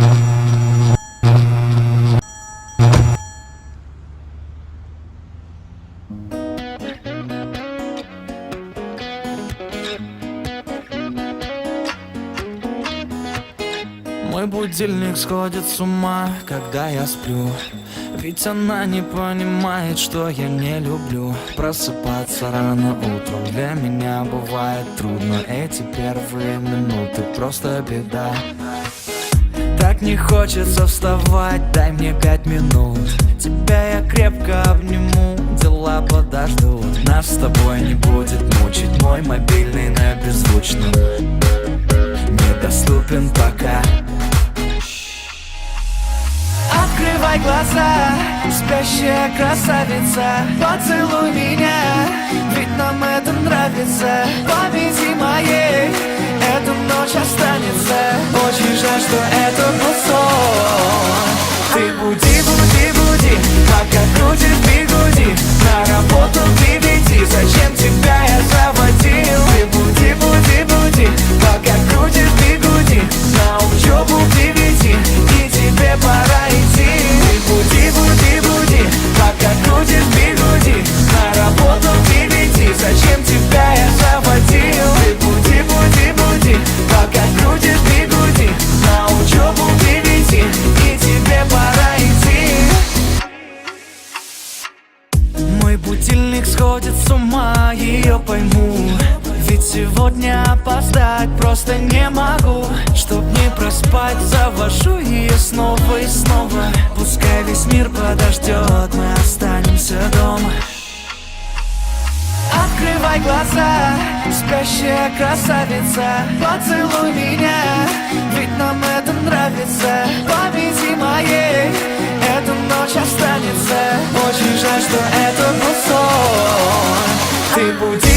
Мой будильник сходит с ума, когда я сплю. Ведь она не понимает, что я не люблю просыпаться рано утром. Для меня бывает трудно, эти первые минуты просто беда. Так не хочется вставать, дай мне 5 минут. Тебя я крепко обниму, дела подождут. Нас с тобой не будет мучить мой мобильный на беззвучном. Недоступен пока. Открывай глаза, спящая красавица, поцелуй меня, ведь нам это нравится. Повези моей, эта ночь останется. Очень жаль, что это был сон. Ты буди, буди, буди, пока крутит бигуди. На работу к 9, зачем тебя я заводил? Ты буди, буди, буди, пока крутит бигуди. На учебу к 9, и тебе пора идти. Ты буди, буди, буди, пока крутит бигуди. На работу к 9, зачем тебя я заводил? Ты буди, буди, буди, пока крутит бигуди. На учебу к 9, и тебе пора идти. Мой будильник сходит с ума, ее пойму. Ведь сегодня опоздать просто не могу. Чтоб не проспать, завожу ее снова и снова. Пускай весь мир подождет, мы останемся дома. Открывай глаза, спящая красавица, поцелуй меня, ведь нам это нравится. Повези моей, эта ночь останется. Очень жаль, что это был сон. Ты буди,